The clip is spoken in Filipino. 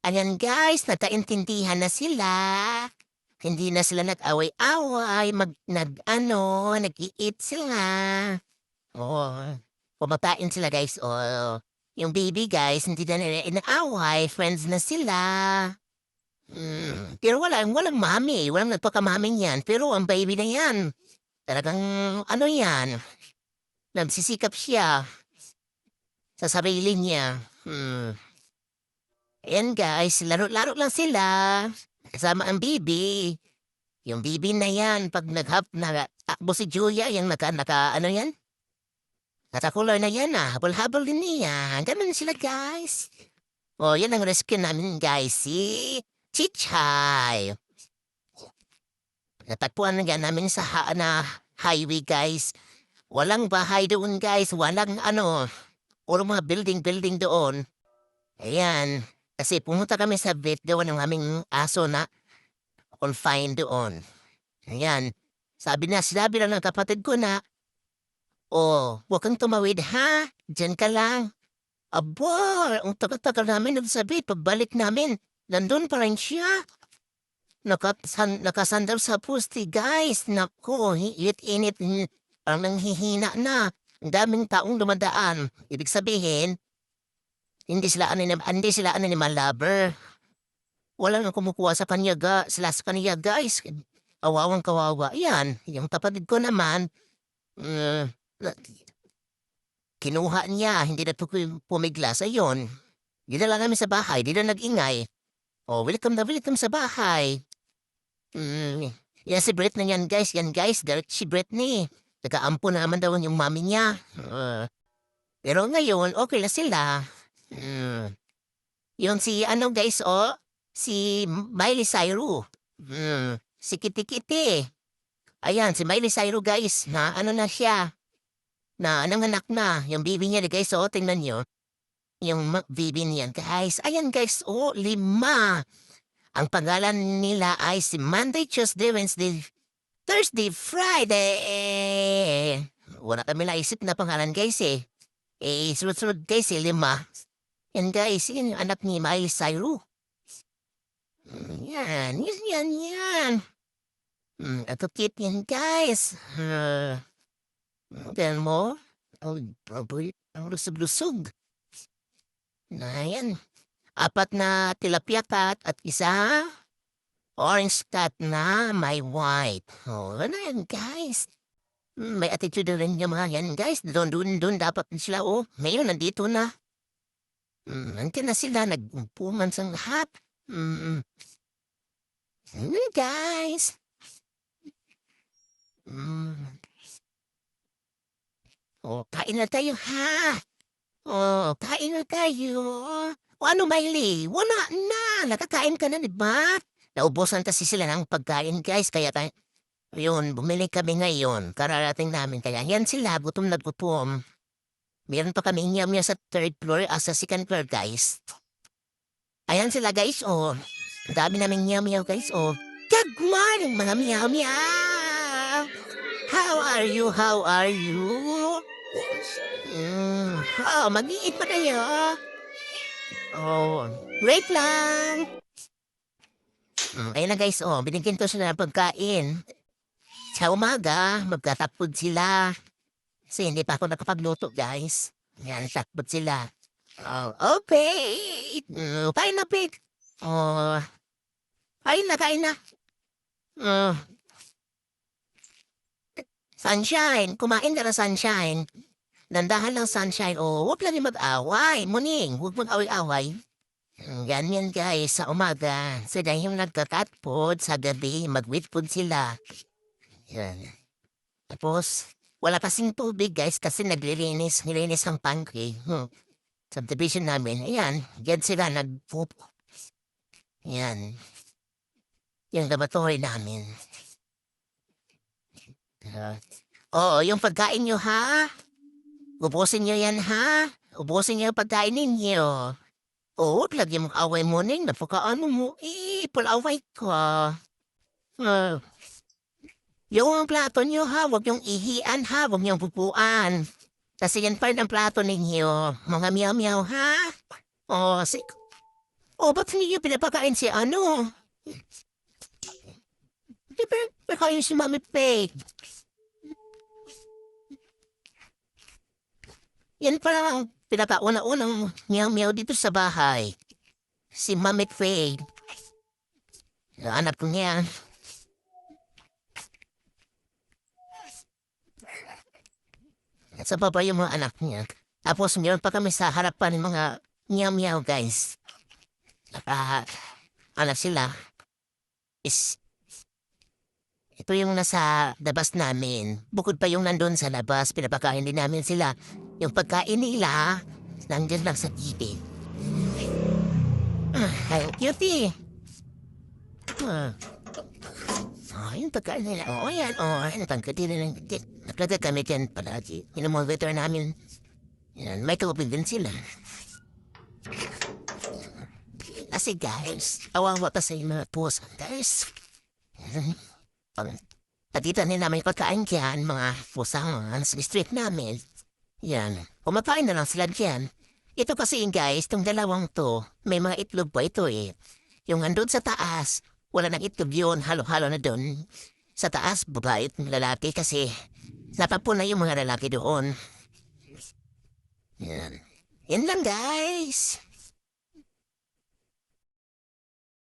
Ayan guys, nagkaintindihan na sila. Hindi na sila nag-away-away, nag-eat sila. Oo, kumakain sila guys. Oh, yung baby guys, hindi na nila inaaway, friends na sila. Pero walang mami, walang nagpakamaming yan. Pero ang baby na yan, talagang ano yan, nagsisikap siya sa sarili niya. Ayan guys, laro-laro lang sila. Kasama ang bibi. Yung bibi na yan, pag nagtakbo si Julia, yung ano yan? Nakakulay na yan habol-habol din niya. Ganun sila guys. O, yan ang rescue namin guys, si Chichay. Natagpuan na yan namin sa highway guys. Walang bahay doon guys, walang walang mga building doon. Ayan, kasi pumunta kami sa vet, gawa ng aming aso na confined doon. Ayan, sinabi lang ng kapatid ko na, "Oh, huwag kang tumawid ha, diyan ka lang." Aba, ang tagal-tagal namin nagsabi, pagbalik namin, nandun pa rin siya. Nakasandal sa pusti, guys. Naku, init-init, ang nanghihina na. Ang daming taong dumadaan. Ibig sabihin, hindi sila animal lover. Wala nang kumukuha sa kanya, guys. Awawang kawawa. Yan, yung kapatid ko naman, uh, kinuha niya, hindi na pumiglas. Ayun, dinala namin sa bahay, di na nag-ingay. Oh, welcome sa bahay. Yan si Britney yan guys, direct si Britney. Nag-aampo naman daw yung mami niya. Pero ngayon, okay na sila. Yung si guys, si Miley Cyrus. Si Kitty Kitty. Ayan, si Miley Cyrus guys, na siya. Na anak na, yung baby niya guys, tingnan nyo. Yung baby niya guys. Ayan guys, 5. Ang pangalan nila ay si Monday, Tuesday, Wednesday, Thursday, Friday. Wala kami naisip na pangalan guys eh. Sunod-sunod guys 5. Yan guys, yan yung anak ni Miley Cyrus. Yan. Ito cute yan guys. Tignan mo. Ang lusog-lusog. Yan. 4 na tilapia cat at isa orange cat na may white. Oh, ano yan guys? May attitude na rin yung mga yan guys. Doon dapat sila. Ngayon nandito na. Nandiyan na sila. Nagpuman sa lahat. Guys. Kain na tayo ha. Kain na tayo. Ano, Miley? Wala na. Nakakain ka na, di ba? Naubusan kasi sila ng pagkain, guys. Kaya bumili kami ngayon. Kararating namin. Kaya yan sila, gutom na gutom. Meron pa kami niya sa 3rd floor, sa 2nd floor, guys. Ayan sila, guys, Dami namin meow, guys, Good morning, mga meow. How are you? Mag-iit pa kayo. Wait lang. Ayun na guys, binigyan ko sila ng pagkain. Sa umaga, magtatapod sila. Kasi hindi pa ako nakapagluto, guys. Yan, takpod sila. Okay. Kain na, pig. Kain na. Sunshine, kumain ka na, Sunshine. Dandahan lang, Sunshine. Huwag lang yung mag-away. Muning, huwag mag-away-away. Ganyan guys, sa umaga. Sila yung nagkatatpod, sa gabi, mag-witpod sila. Yan. Tapos, wala kasing tubig guys kasi nilinis ang pantry. Subdivision namin. Ayan, yan sila nagpup. Yan. Yung laboratory namin. Yung pagkain nyo ha? Ubusin nyo yan ha? Ubusin nyo yung pagkain ninyo. Huwag lagi mong away mo ning. Napakaano mo palaway ka. Yung plato nyo ha, huwag yung ihian ha, huwag yung pupuan. Kasi yan pa rin ang plato ninyo. Mga meow ha? O, ba't hindi niyo pinapakain si ano? Di ba pinapakain si Mami Faye? Yan pa lang ang pinakauna-unang meow-meow dito sa bahay. Si Mami Faye. Anak ko niya. At sa baba yung mga anak niya. Tapos meron pa kami sa harapan ng mga meow-meow guys. Anak sila is ito yung nasa labas namin. Bukod pa yung nandun sa labas, pinapakain din namin sila. Yung pagkain nila, nandyan lang sa TV. Ay, cutie. Yung pagkain nila. Yan. Natangkati na ng tit. Naplaga kami dyan palagi. Minamonitor namin. Yan, may tubig din sila. Kasi guys, awawa ka sa mga pusa, guys. Patita nila may pagkain dyan, mga pusangan sa street namin. Yan, kumakain na lang sila dyan. Ito kasi guys, itong dalawang to, may mga itlog pa ito eh. Yung andun sa taas, wala nang itlog yun, halo-halo na dun. Sa taas, babae at lalaki kasi napapuna yung mga lalaki doon. Yan. Yan lang guys.